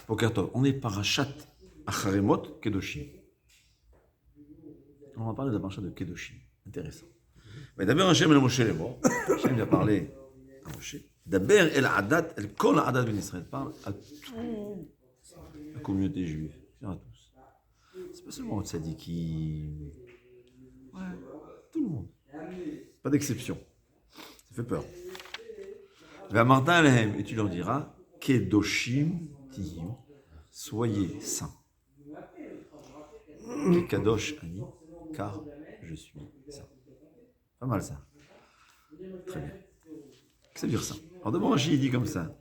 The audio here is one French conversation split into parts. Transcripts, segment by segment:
Boker Tov, on est parachat Acharemot Kedoshim. On va parler de la parachat de Kedoshim. Intéressant. Mais d'abord, Hachem el Moshe les morts. Hachem lui a parlé à Moshe. D'abord, el Adat, el Kol Adat ben Israël. Parle à toute la communauté juive. À tous. C'est pas seulement aux tzadikim. Ouais, tout le monde. Pas d'exception. Ça fait peur. Ve'amarta alehem, et tu leur diras, Kedoshim tiyu, soyez saints. Kadosh ani, car je suis saint. Pas mal ça. Très bien. Qu'est-ce que ça veut dire ça? Alors d'abord, Rachid dit comme ça.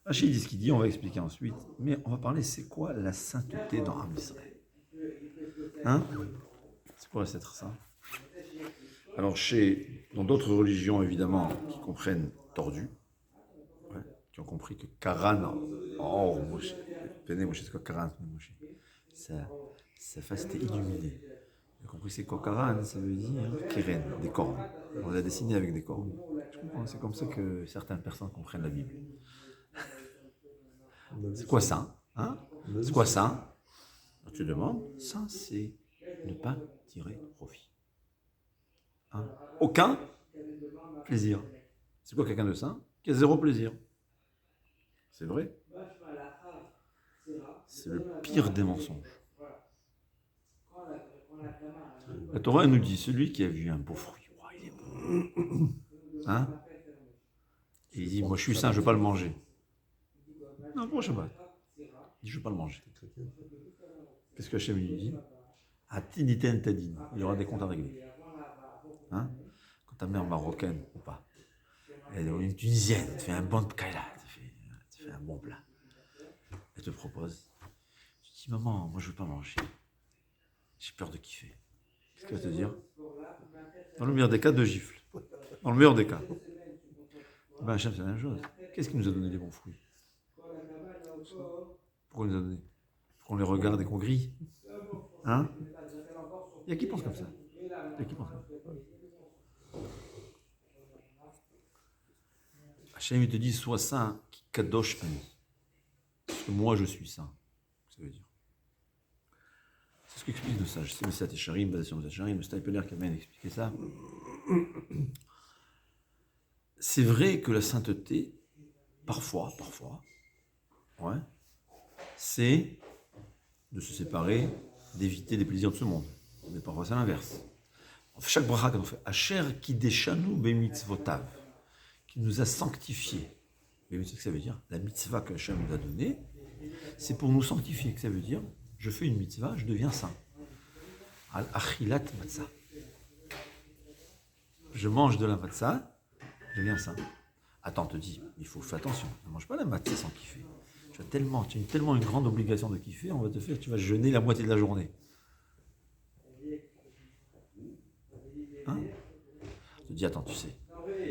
Rachid dit ce qu'il dit, on va expliquer ensuite. Mais on va parler, c'est quoi la sainteté dans Am Israël? Hein? C'est quoi être saint? Alors dans d'autres religions, évidemment, qui comprennent tordu, ouais, qui ont compris que Karan, oh, Moshe, c'est quoi Karan, Moshe? Sa face était illuminée. J'ai compris c'est quoi Karan, ça veut dire Keren, des cornes. On l'a dessiné avec des cornes. Je comprends, c'est comme ça que certaines personnes comprennent la Bible. C'est quoi ça? Hein? C'est quoi ça? Alors tu demandes, ça c'est ne pas tirer profit. Hein? Aucun plaisir. C'est quoi quelqu'un de saint qui a zéro plaisir? C'est vrai. C'est le pire des mensonges. La Torah nous dit, celui qui a vu un beau fruit, oh, il est beau. Hein? Et il dit, moi je suis saint, je ne veux pas le manger. Non, pour Shabbat. Il dit, je ne veux pas le manger. Qu'est-ce que Hachem lui dit? Atiniten tadin. Il y aura des comptes à régler. Hein? Quand ta mère marocaine ou pas, elle est une tunisienne, elle te fait un bon pkaïla, tu fais un bon plat. Elle te propose. Tu dis, maman, moi je ne veux pas manger. J'ai peur de kiffer. Qu'est-ce qu'elle va te dire? Dans le meilleur des cas, 2 gifles. Dans le meilleur des cas. Ben Hachem, c'est la même chose. Qu'est-ce qui nous a donné les bons fruits? Pourquoi il nous a donné? Pour qu'on les regarde et qu'on grille. Hein? Il y a qui pense comme ça? Il y a qui pense comme ça? Hachem, il te dit, sois saint, qui kadosh ani. Parce que moi, je suis saint. Ça veut dire. C'est ce qu'explique le sage. C'est Messiah Tesharim, basé sur Messiah Tesharim, le Staipeler qui a bien expliqué ça. C'est vrai que la sainteté, parfois, ouais, c'est de se séparer, d'éviter les plaisirs de ce monde. Mais parfois c'est l'inverse. On fait chaque bracha qu'on fait, Asher kideshanu bemitzvotav, qui nous a sanctifiés. Mais qu'est-ce que ça veut dire? La mitzvah que Hachem nous a donnée, c'est pour nous sanctifier. Que ça veut dire? Je fais une mitzvah, je deviens saint. Al-achilat matzah. Je mange de la matzah, je deviens saint. Attends, on te dit, il faut faire attention, ne mange pas la matzah sans kiffer. Tu as tellement une grande obligation de kiffer, on va te faire, tu vas jeûner la moitié de la journée. Hein? On te dit, attends, tu sais,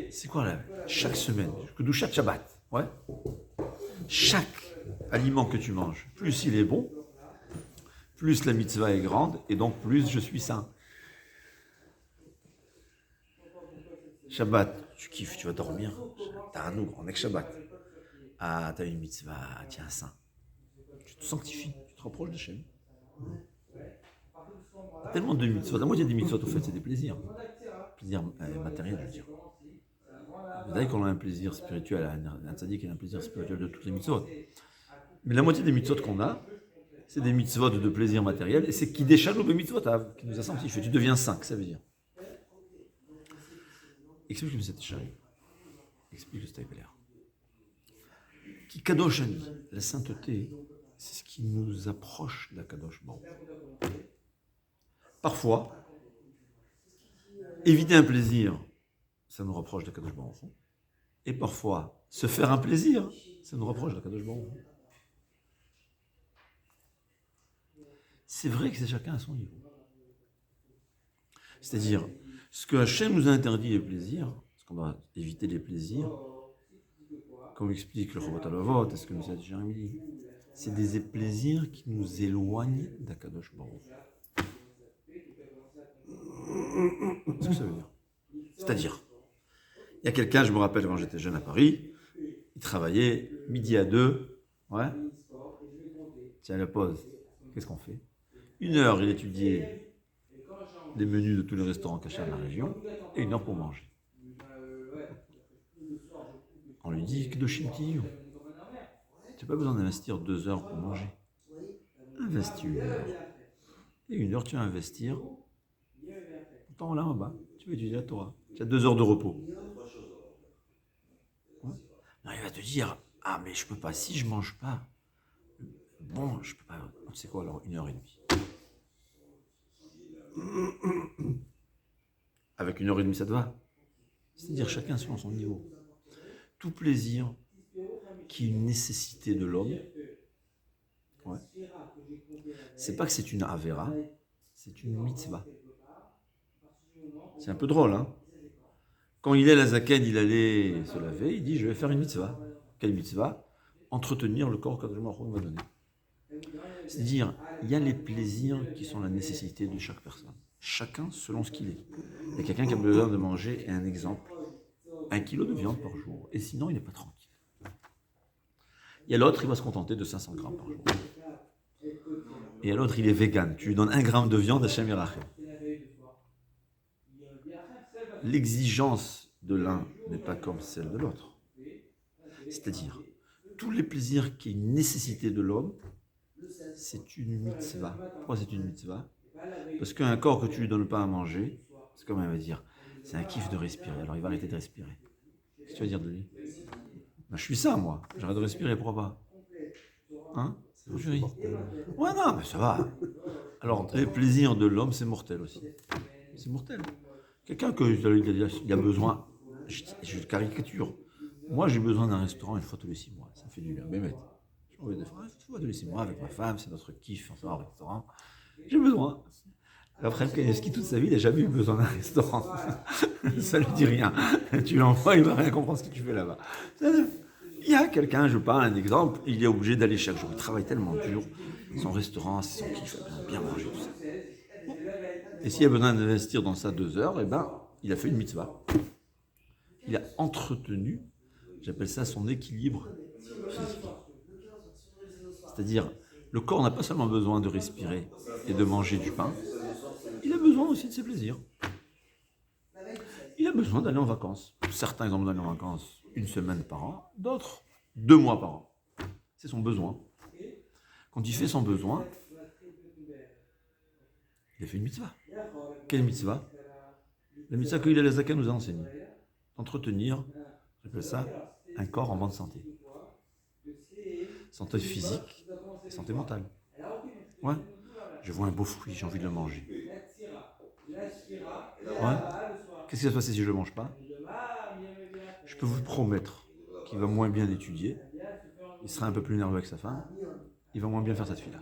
c'est quoi là? Chaque semaine, d'où chaque Shabbat, ouais? Chaque aliment que tu manges, plus il est bon, plus la mitzvah est grande, et donc plus je suis saint. Shabbat, tu kiffes, tu vas dormir. T'as un nous, on est que Shabbat. Ah, t'as une mitzvah, tiens, saint. Tu te sanctifies, tu te rapproches de Shem. T'as tellement de mitzvot. La moitié des mitzvot, au fait, c'est des plaisirs. Plaisirs matériels, je veux dire. Vous savez qu'on a un plaisir spirituel, un tzaddik a un plaisir spirituel de toutes les mitzvot. Mais la moitié des mitzvot qu'on a, c'est des mitzvot de plaisir matériel, et c'est qui déchale le mitzvot, qui nous a sanctifiés. Tu deviens saint, ça veut dire. Explique le Messiah Tesharim. Explique le Staipeler. Qui kadosh ani, la sainteté, c'est ce qui nous approche de la kadosh baruch. Parfois, éviter un plaisir, ça nous rapproche de la kadosh baruch. Et parfois, se faire un plaisir, ça nous rapproche de la kadosh baruch. C'est vrai que c'est chacun à son niveau. C'est-à-dire, ce que Hachem nous a interdit les plaisirs, parce qu'on doit éviter les plaisirs, comme explique le Chovot HaLevavot, est-ce que le Messiah Tesharim dit, c'est des plaisirs qui nous éloignent d'Akadosh Baruch. Qu'est-ce que ça veut dire? C'est-à-dire, il y a quelqu'un, je me rappelle quand j'étais jeune à Paris, il travaillait midi à 2, ouais, C'est à la pause. Qu'est-ce qu'on fait? 1 heure, il étudiait les menus de tous les restaurants cachés de la région, et 1 heure pour manger. On lui dit que de Shimti, tu n'as pas besoin d'investir 2 heures pour manger. Investis 1 heure. Et 1 heure, tu vas investir. Pourtant, là en bas, tu vas étudier la Torah. Tu as 2 heures de repos. Ouais. Non, il va te dire, ah mais je peux pas, si je mange pas, bon, je peux pas. Tu sais quoi alors, 1 heure et demie. Avec 1 heure et demie, ça te va. C'est-à-dire chacun selon son niveau. Tout plaisir qui est une nécessité de l'homme, ouais, c'est pas que c'est une avera, c'est une mitzvah. C'est un peu drôle, hein. Quand il est la zaken, il allait se laver, il dit je vais faire une mitzvah. Quelle mitzvah? Entretenir le corps qu'Akadosh Baruch Hu va donner. C'est-à-dire, il y a les plaisirs qui sont la nécessité de chaque personne. Chacun selon ce qu'il est. Il y a quelqu'un qui a besoin de manger, un exemple, 1 kilo de viande par jour, et sinon il n'est pas tranquille. Il y a l'autre, il va se contenter de 500 grammes par jour. Et à l'autre, il est vegan. Tu lui donnes 1 gramme de viande, Hashem Yerachem. L'exigence de l'un n'est pas comme celle de l'autre. C'est-à-dire, tous les plaisirs qui est une nécessité de l'homme, c'est une mitzvah. Pourquoi c'est une mitzvah? Parce qu'un corps que tu lui donnes pas à manger, c'est comme elle va dire, c'est un kiff de respirer. Alors il va arrêter de respirer. Qu'est-ce que tu vas dire de lui? Ben, je suis ça, moi. J'arrête de respirer, pourquoi pas? Hein? Jury. Ouais, non, mais ça va. Alors, les plaisirs de l'homme, c'est mortel aussi. C'est mortel. Quelqu'un il a besoin, je caricature. Moi, j'ai besoin d'un restaurant 1 fois tous les 6 mois. Ça fait du bien. Mais je envoie des fois 1 fois tous les 6 mois avec ma femme, c'est notre kiff, on va au restaurant. J'ai besoin. Après, Kanevski, toute sa vie, il n'a jamais eu besoin d'un restaurant. Ça ne lui dit rien. Tu l'envoies, il ne va rien comprendre ce que tu fais là-bas. Il y a quelqu'un, je parle un exemple, il est obligé d'aller chaque jour. Il travaille tellement dur. Son restaurant, c'est son kiff, il a besoin de bien manger, tout ça. Bon. Et s'il a besoin d'investir dans ça 2 heures, eh ben, il a fait une mitzvah. Il a entretenu, j'appelle ça son équilibre physique. C'est-à-dire, le corps n'a pas seulement besoin de respirer et de manger du pain, il a besoin aussi de ses plaisirs. Il a besoin d'aller en vacances. Certains, ils ont besoin d'aller en vacances 1 semaine par an, d'autres 2 mois par an. C'est son besoin. Quand il fait son besoin, il a fait une mitzvah. Quelle mitzvah? La mitzvah que Hillel HaZaken nous a enseigné. Entretenir, j'appelle ça, un corps en bonne santé. Santé physique et santé mentale. Ouais. Je vois un beau fruit, j'ai envie de le manger. Ouais. Qu'est-ce qui va se passer si je ne le mange pas? Je peux vous promettre qu'il va moins bien étudier, il sera un peu plus nerveux avec sa femme, il va moins bien faire cette fille-là.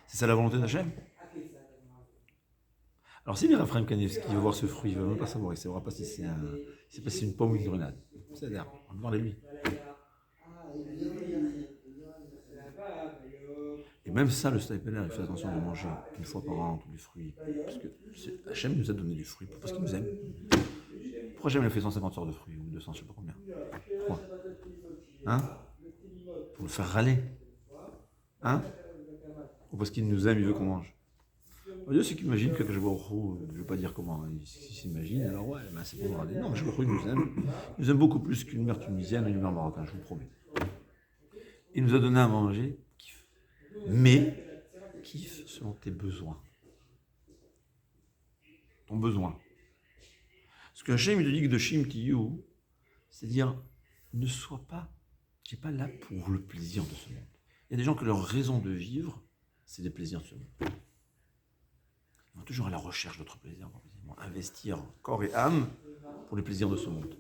C'est ça la volonté d'Hachem? Alors si Raphaël Kanevski veut voir ce fruit, il ne va même pas savoir, il ne saura pas si c'est une pomme ou une grenade. C'est-à-dire, on va demander lui. Et même ça, le Staipeler, il fait attention de manger 1 fois par an tous les fruits. Parce que Hachem nous a donné du fruit parce qu'il nous aime. Pourquoi Hachem a fait 150 sortes de fruits ou 200, je ne sais pas combien? Pourquoi? Hein? Pour le faire râler. Hein? Ou parce qu'il nous aime, il veut qu'on mange? Dieu, c'est qu'il imagine que je vois je ne veux pas dire comment il s'imagine, alors ouais, ben c'est pour nous râler. Non, je vois il nous aime beaucoup plus qu'une mère tunisienne ou une mère marocaine, je vous promets. Il nous a donné à manger, kiff. Mais, kiff selon tes besoins. Ton besoin. Ce que Hachem il te dit que de Shim Tiyu, c'est-à-dire, ne sois pas, tu n'es pas là pour le plaisir de ce monde. Il y a des gens que leur raison de vivre, c'est des plaisirs de ce monde. Ils vont toujours à la recherche d'autres plaisirs. Ils vont investir corps et âme pour les plaisirs de ce monde.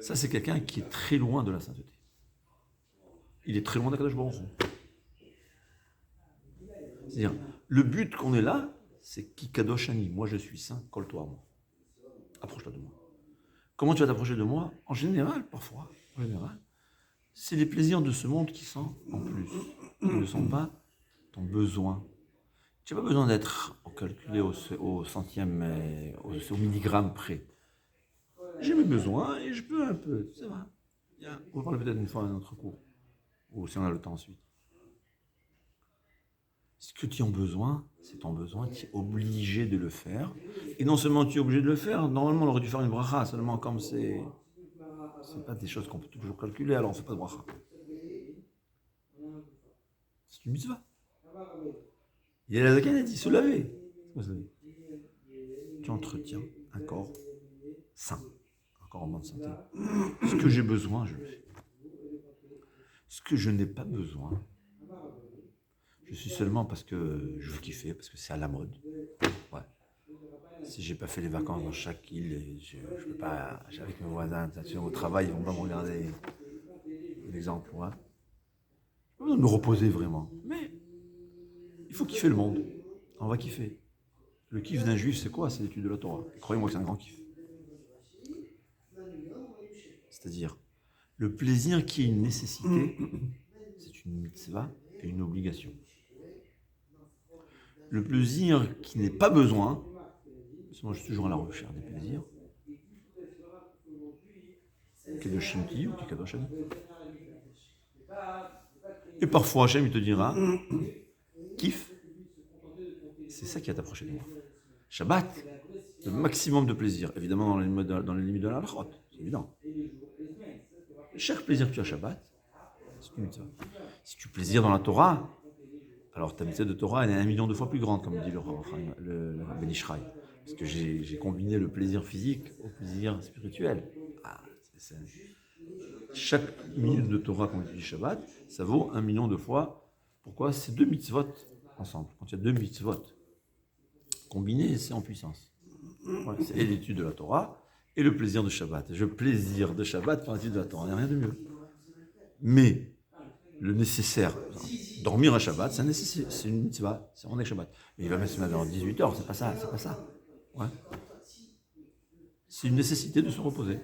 Ça, c'est quelqu'un qui est très loin de la sainteté. Il est très loin d'Akadosh Baruch Hu. C'est-à-dire, le but qu'on est là, c'est qui Kadosh Ani. Moi, je suis saint, colle-toi à moi. Approche-toi de moi. Comment tu vas t'approcher de moi? En général, parfois, c'est les plaisirs de ce monde qui sont en plus. Qui ne sont pas ton besoin. Tu n'as pas besoin d'être calculé au centième, au milligramme près. J'ai mes besoins et je peux un peu, ça va. On va parler peut-être une fois à un autre cours, ou si on a le temps ensuite. Ce que tu as besoin, c'est ton besoin, tu es obligé de le faire. Et non seulement tu es obligé de le faire, normalement on aurait dû faire une bracha, seulement comme c'est pas des choses qu'on peut toujours calculer, alors on ne fait pas de bracha. C'est une mitzvah. Il y a la zaken, elle dit se laver. Tu entretiens un corps sain, un corps en bonne santé. Ce que j'ai besoin, je le fais. Ce que je n'ai pas besoin, je suis seulement parce que je veux kiffer, parce que c'est à la mode. Ouais. Si j'ai pas fait les vacances dans chaque île, je peux pas, avec mes voisins, au travail, ils vont pas me regarder. L'exemple, ouais. J'ai besoin de me reposer vraiment. Mais il faut kiffer le monde. On va kiffer. Le kiff d'un juif, c'est quoi? C'est l'étude de la Torah. Et croyez-moi que c'est un grand kiff. C'est-à-dire, le plaisir qui est une nécessité, c'est une mitzvah et une obligation. Le plaisir qui n'est pas besoin, parce que moi je suis toujours à la recherche des plaisirs, Kedoshim Ti ou Kadosh Ani. Et parfois Hachem il te dira, kiff, c'est ça qui a t'approché de moi. Shabbat, le maximum de plaisir, évidemment dans les limites de la halachot, c'est évident. Chaque plaisir que tu as Shabbat, c'est une mitzvah. Si tu plaisir dans la Torah, alors ta mitzvah de Torah elle est 1 million de fois plus grande, comme dit le Ben Ishraï. Parce que j'ai combiné le plaisir physique au plaisir spirituel. Ah, chaque minute de Torah qu'on étudie Shabbat, ça vaut 1 million de fois. Pourquoi? C'est 2 mitzvot ensemble. Quand il y a 2 mitzvot combinés, c'est en puissance. Ouais, c'est l'étude de la Torah et le plaisir de Shabbat. Le plaisir de Shabbat par l'étude de la Torah, il n'y a rien de mieux. Mais le nécessaire, dormir à Shabbat, c'est une mitzvah, on est Shabbat. Mais il va mettre se mettre à 18h, c'est pas ça, c'est pas ça. Ouais. C'est une nécessité de se reposer.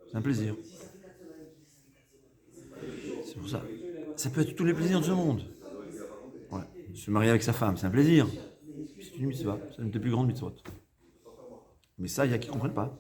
C'est un plaisir. C'est pour ça. Ça peut être tous les plaisirs de ce monde. Ouais. Se marier avec sa femme, c'est un plaisir. C'est une mitzvah, c'est une des plus grandes mitzvot. Mais ça, il y a qui ne comprennent pas.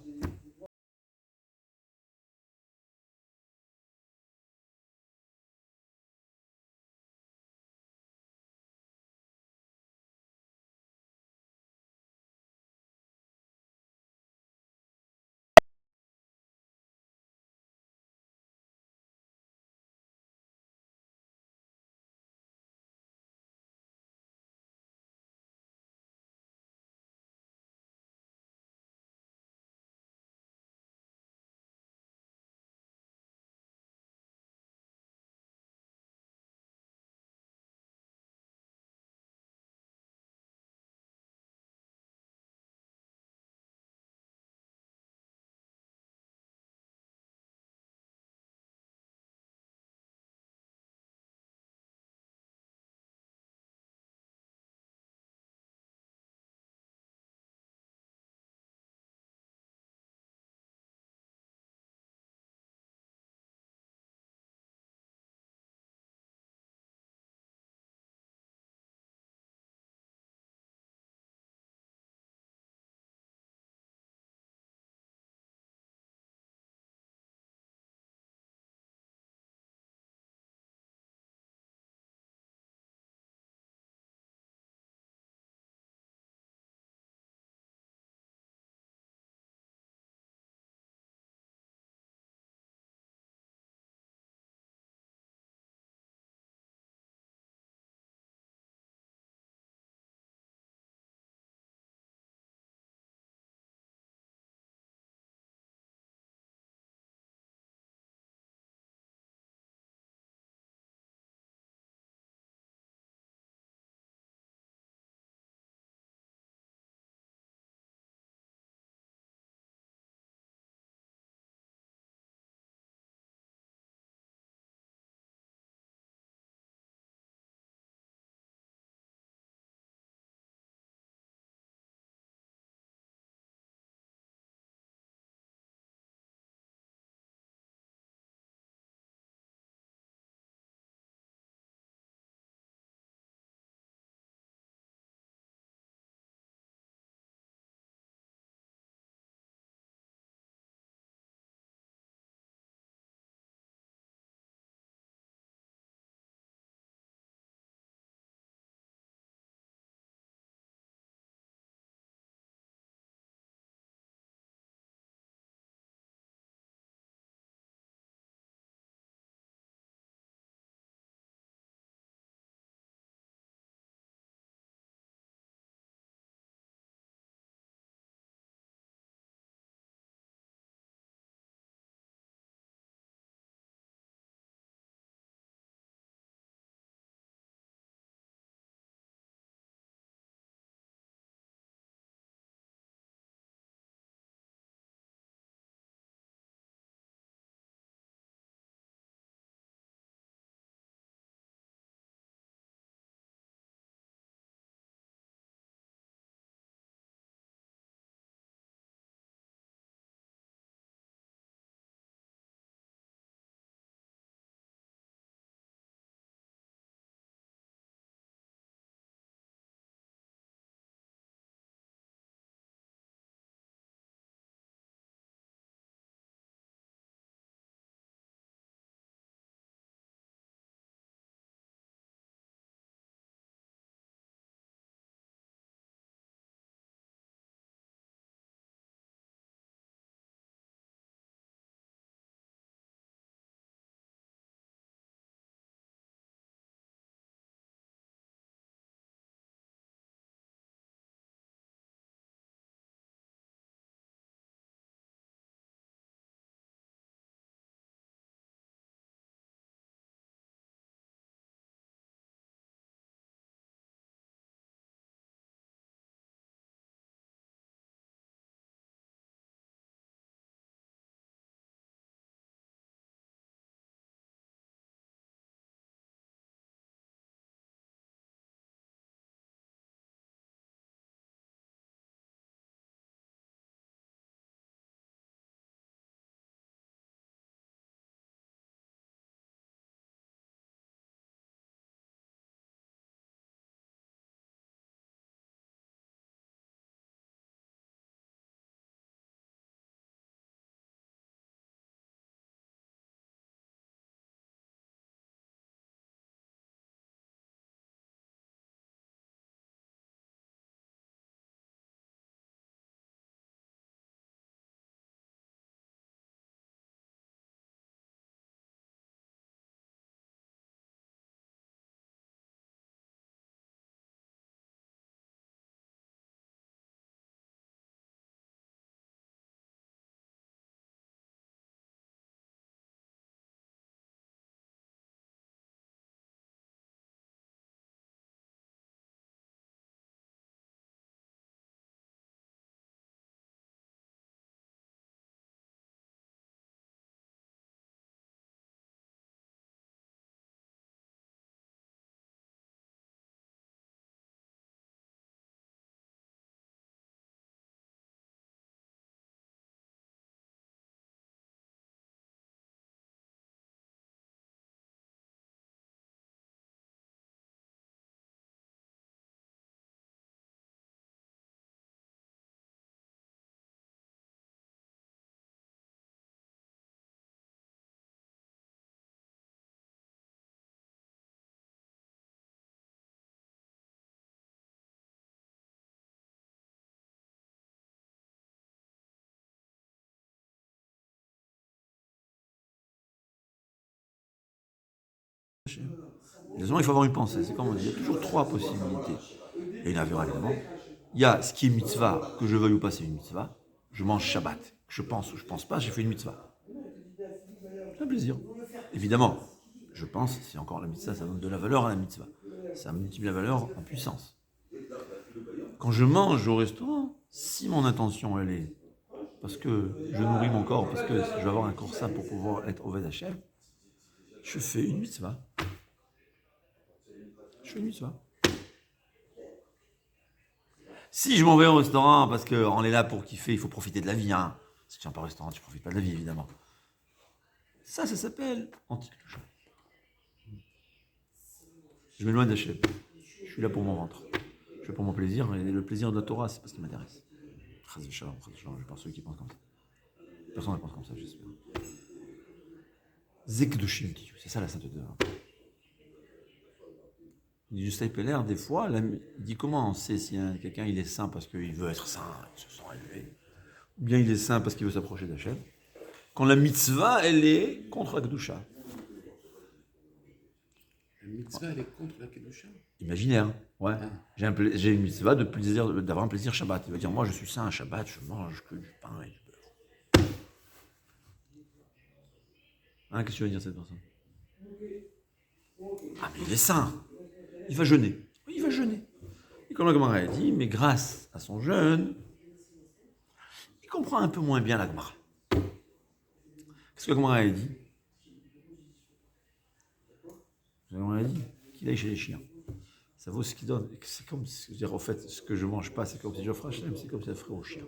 Il faut avoir une pensée. C'est comme on dit, il y a toujours trois possibilités. Et une avéra, évidemment. Il y a ce qui est mitzvah, que je veuille ou pas, c'est une mitzvah. Je mange Shabbat. Je pense ou je pense pas, j'ai fait une mitzvah. C'est un plaisir. Évidemment, je pense, c'est encore la mitzvah, ça donne de la valeur à la mitzvah. Ça multiplie la valeur en puissance. Quand je mange au restaurant, si mon intention, elle est parce que je nourris mon corps, parce que je vais avoir un corps sain pour pouvoir être Oved Hashem, je fais une mitzvah. Je fais une mitzvah. Si je m'en vais au restaurant parce qu'on est là pour kiffer, il faut profiter de la vie. Hein. Si tu viens pas au restaurant, tu ne profites pas de la vie, évidemment. Ça s'appelle anti-cloche. Je m'éloigne d'Hachem. Je suis là pour mon ventre. Je fais pour mon plaisir, et le plaisir de la Torah, c'est pas ce qui m'intéresse. Je pense ceux qui pensent comme ça. Personne ne pense comme ça, j'espère. Zekdushim, c'est ça la sainteté. Il dit Justin Peller, des fois, il dit comment on sait si quelqu'un il est saint parce qu'il veut être saint, il se sent élevé, ou bien il est saint parce qu'il veut s'approcher d'Hachem, quand la mitzvah, elle est contre la Kedusha. La mitzvah, elle est contre la Kedusha. Imaginaire, ouais. Ah. J'ai une mitzvah d'avoir un plaisir Shabbat. Il va dire, moi je suis saint à Shabbat, je mange que du pain et du beurre. Hein, qu'est-ce que tu veux dire cette personne? Ah, mais il est saint. Il va jeûner. Oui, il va jeûner. Et comme la Gemara a dit, mais grâce à son jeûne, il comprend un peu moins bien la Gemara. Qu'est-ce que la Gemara a dit? La Gemara a dit qu'il aille chez les chiens. Ça vaut ce qu'il donne. C'est comme, dire, au fait, ce que je ne mange pas, c'est comme si j'offre à Hachem, c'est comme si je ferais aux chiens.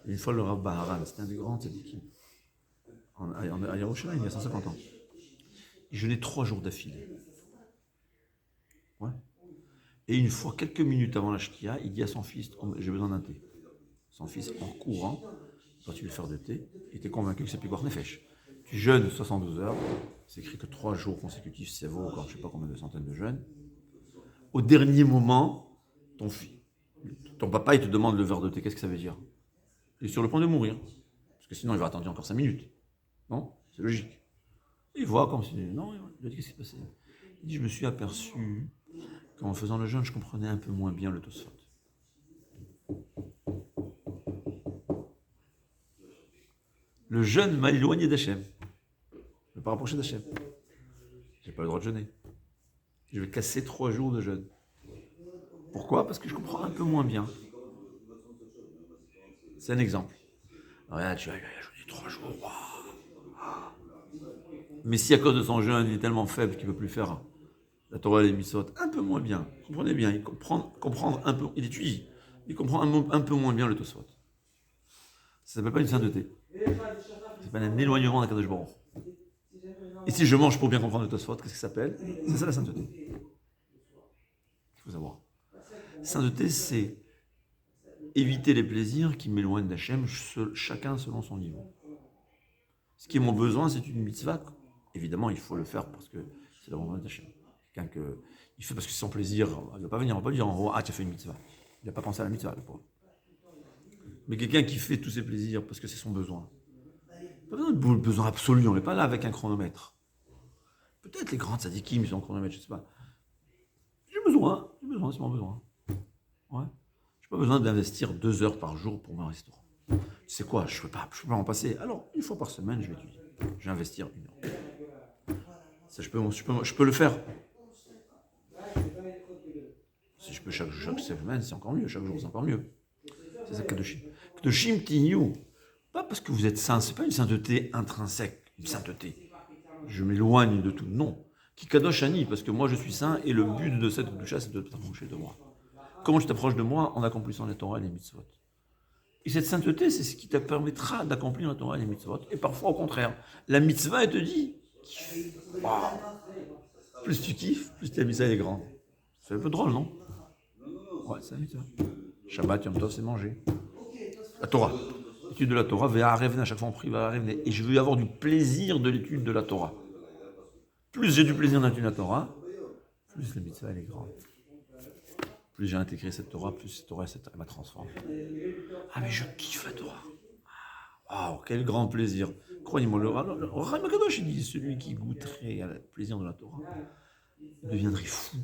Et une fois, le Rav Baharan, c'était un des grands tzadikim, à Yerushalayim, il y a 150 ans. Il jeûnait 3 jours d'affilée. Ouais. Et une fois, quelques minutes avant la shkia, il dit à son fils, j'ai besoin d'un thé. Son fils, en courant, quand tu veux faire de thé, il était convaincu que c'est Pikuach Nefesh. Tu jeûnes 72 heures, c'est écrit que 3 jours consécutifs, ça vaut encore je ne sais pas combien de centaines de jeûnes. Au dernier moment, ton papa, il te demande le verre de thé, qu'est-ce que ça veut dire? Il est sur le point de mourir. Parce que sinon, il va attendre encore 5 minutes. Non? C'est logique. Il voit comme si... Non, il a dit, qu'est-ce qui s'est passé? Il dit, je me suis aperçu qu'en faisant le jeûne, je comprenais un peu moins bien le Tosfot. Le jeûne m'a éloigné d'Hachem. Je ne vais pas rapprocher d'Hachem. Je n'ai pas le droit de jeûner. Je vais casser 3 jours de jeûne. Pourquoi? Parce que je comprends un peu moins bien. C'est un exemple. Regarde, tu vas jeûner 3 jours. Wow. Mais si à cause de son jeûne, il est tellement faible qu'il ne peut plus faire la Torah et les Mitzvot, un peu moins bien. Comprenez bien, il comprend un peu, il étudie, il comprend un peu moins bien le Tosfot. Ça ne s'appelle pas une sainteté. Ça s'appelle un éloignement d'Akadosh Baruch. Et si je mange pour bien comprendre le Tosfot, qu'est-ce que ça s'appelle? C'est ça la sainteté. Il faut savoir. Sainteté, c'est éviter les plaisirs qui m'éloignent d'Hachem, chacun selon son niveau. Ce qui est mon besoin, c'est une mitzvah. Évidemment, il faut le faire parce que c'est la volonté d'Hachem. Quelqu'un il fait parce que c'est son plaisir, il ne va pas venir, on ne va pas dire en gros, ah tu as fait une mitzvah. Il n'a pas pensé à la mitzvah, le pauvre. Mais quelqu'un qui fait tous ses plaisirs parce que c'est son besoin. Pas besoin de besoin absolu, on n'est pas là avec un chronomètre. Peut-être les grands tzadikim, ils ont un chronomètre, je ne sais pas. J'ai besoin, c'est mon besoin. Ouais. Je n'ai pas besoin d'investir 2 heures par jour pour mon restaurant. Tu sais quoi, je ne peux pas en passer. Alors, une fois par semaine, je vais étudier. Je vais investir 1 heure. Ça, je peux le faire. Si je peux chaque semaine, c'est encore mieux. Chaque jour, c'est encore mieux. C'est ça, Kedoshim. Kedoshim Tinyu. Pas parce que vous êtes saint, c'est pas une sainteté intrinsèque, une sainteté. Je m'éloigne de tout. Non. Qui Kadosh Ani, parce que moi je suis saint et le but de cette Kedusha, c'est de t'approcher de moi. Comment tu t'approches de moi? En accomplissant les Torah et les mitzvot. Et cette sainteté, c'est ce qui te permettra d'accomplir la Torah et les mitzvot. Et parfois, au contraire, la mitzvah, elle te dit, wow. Plus tu kiffes, plus ta mitzvah est grande. C'est un peu drôle, non? Ouais, c'est la mitzvah. Shabbat, Yom Tov, c'est manger. La Torah. L'étude de la Torah, à chaque fois on prie, et je veux avoir du plaisir de l'étude de la Torah. Plus j'ai du plaisir dans l'étude de la Torah, plus la mitzvah elle est grande. Plus j'ai intégré cette Torah, plus cette Torah elle m'a transformé. Ah mais je kiffe la Torah. Ah, quel grand plaisir. Croyez-moi, le Rahim Akadosh, il dit, celui qui goûterait au plaisir de la Torah deviendrait fou.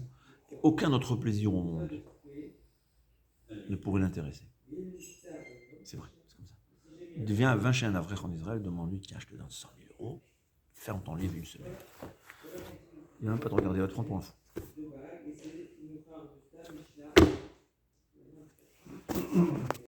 Aucun autre plaisir au monde ne pourrait l'intéresser. C'est vrai, c'est comme ça. Il va chez un Avrech en Israël, demande-lui, tiens, je te donne 100 000 euros, ferme ton livre une semaine. Il va même pas te regarder, il va te prendre pour un fou.